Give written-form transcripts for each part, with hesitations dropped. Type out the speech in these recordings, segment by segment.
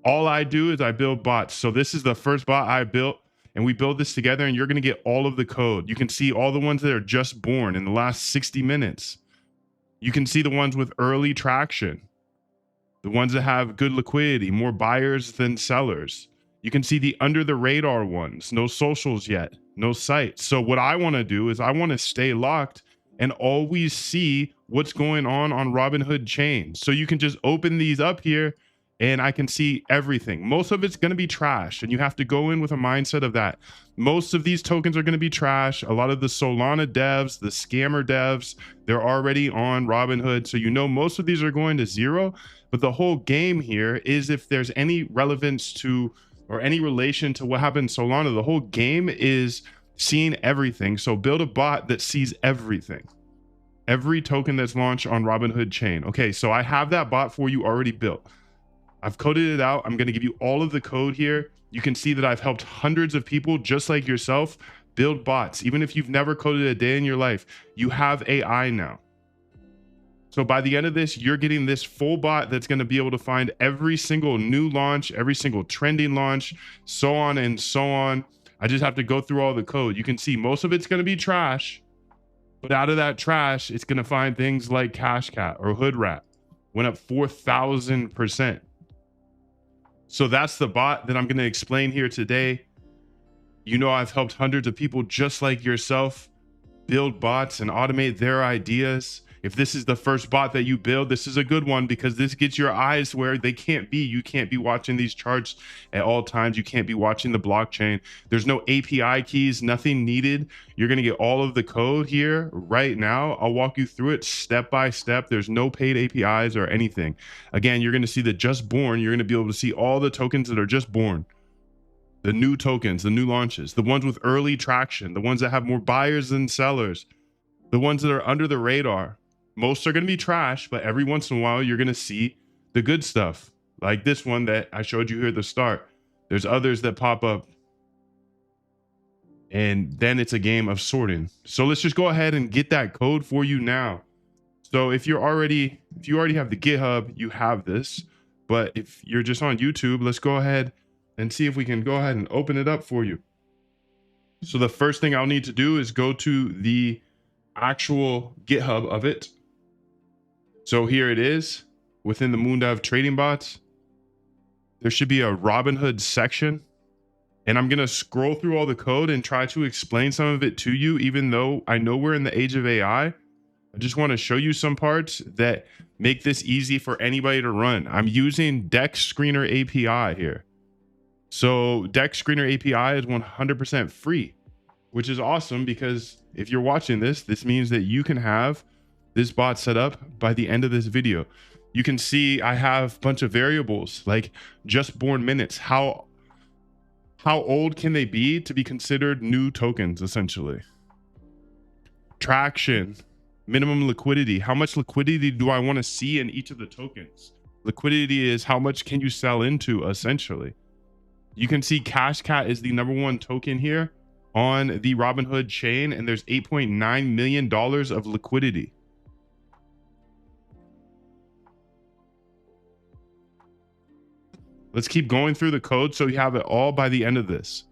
all I do is I build bots. So this is the first bot I built, and we build this together, and you're going to get all of the code. You can see all the ones that are just born in the last 60 minutes. You can see the ones with early traction, the ones that have good liquidity, more buyers than sellers. You can see the under the radar ones, no socials yet, no sites. So what I want to do is I want to stay locked and always see what's going on Robinhood Chain. So you can just open these up here and I can see everything. Most of it's going to be trash, and you have to go in with a mindset of that. Most of these tokens are going to be trash. A lot of the Solana devs, the scammer devs, they're already on Robinhood. So you know most of these are going to zero. But the whole game here is if there's any relevance to or any relation to what happened in Solana, the whole game is seeing everything. So build a bot that sees everything. Every token that's launched on Robinhood Chain. Okay, so I have that bot for you already built. I've coded it out. I'm going to give you all of the code here. You can see that I've helped hundreds of people just like yourself build bots. Even if you've never coded a day in your life, you have AI now. So by the end of this, you're getting this full bot that's going to be able to find every single new launch, every single trending launch, so on and so on. I just have to go through all the code. You can see most of it's going to be trash, but out of that trash, it's going to find things like Cash Cat or Hood Rat. Went up 4,000%. So that's the bot that I'm going to explain here today. You know, I've helped hundreds of people just like yourself build bots and automate their ideas. If this is the first bot that you build, this is a good one because this gets your eyes where they can't be. You can't be watching these charts at all times. You can't be watching the blockchain. There's no API keys, nothing needed. You're going to get all of the code here right now. I'll walk you through it step by step. There's no paid APIs or anything. Again, you're going to see the just born. You're going to be able to see all the tokens that are just born. The new tokens, the new launches, the ones with early traction, the ones that have more buyers than sellers, the ones that are under the radar. Most are going to be trash, but every once in a while, you're going to see the good stuff, like this one that I showed you here at the start. There's others that pop up, and then it's a game of sorting. So let's just go ahead and get that code for you now. So if you already have the GitHub, you have this. But if you're just on YouTube, let's go ahead and see if we can go ahead and open it up for you. So the first thing I'll need to do is go to the actual GitHub of it. So here it is within the Moondive Trading Bots. There should be a Robinhood section, and I'm going to scroll through all the code and try to explain some of it to you, even though I know we're in the age of AI. I just want to show you some parts that make this easy for anybody to run. I'm using Dex Screener API here. So Dex Screener API is 100% free, which is awesome because if you're watching this, this means that you can have this bot set up by the end of this video. You can see I have a bunch of variables like just born minutes. How old can they be to be considered new tokens, essentially? Traction, minimum liquidity. How much liquidity do I want to see in each of the tokens? Liquidity is how much can you sell into, essentially. You can see Cash Cat is the #1 token here on the Robinhood chain, and there's $8.9 million of liquidity. Let's keep going through the code so you have it all by the end of this.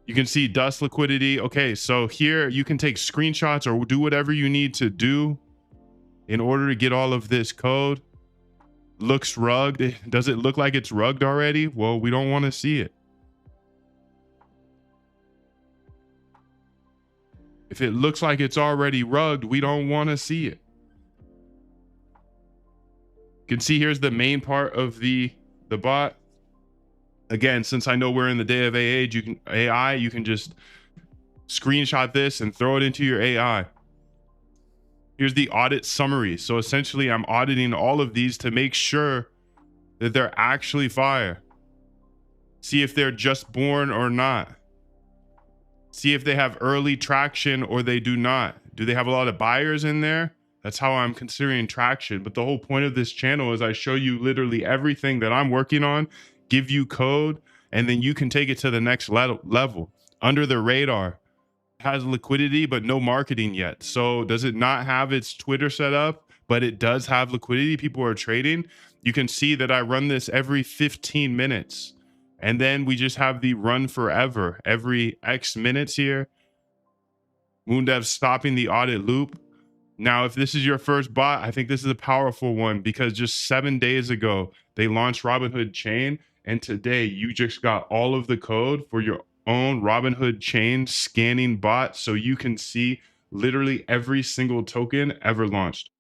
You can see dust liquidity. Okay, so here you can take screenshots or do whatever you need to do in order to get all of this code. Looks rugged. Does it look like it's rugged already? Well, we don't want to see it. If it looks like it's already rugged, we don't want to see it. You can see here's the main part of the bot. Again, since I know we're in the day of AI, you can just screenshot this and throw it into your AI. Here's the audit summary. So essentially I'm auditing all of these to make sure that they're actually fire. See if they're just born or not. See if they have early traction or they do not. Do they have a lot of buyers in there? That's how I'm considering traction. But the whole point of this channel is I show you literally everything that I'm working on, give you code, and then you can take it to the next level. Under the radar, has liquidity, but no marketing yet. So does it not have its Twitter set up, but it does have liquidity? People are trading. You can see that I run this every 15 minutes. And then we just have the run forever every X minutes here. Moondev stopping the audit loop. Now, if this is your first bot, I think this is a powerful one because just 7 days ago, they launched Robinhood Chain. And today you just got all of the code for your own Robinhood Chain scanning bot. So you can see literally every single token ever launched.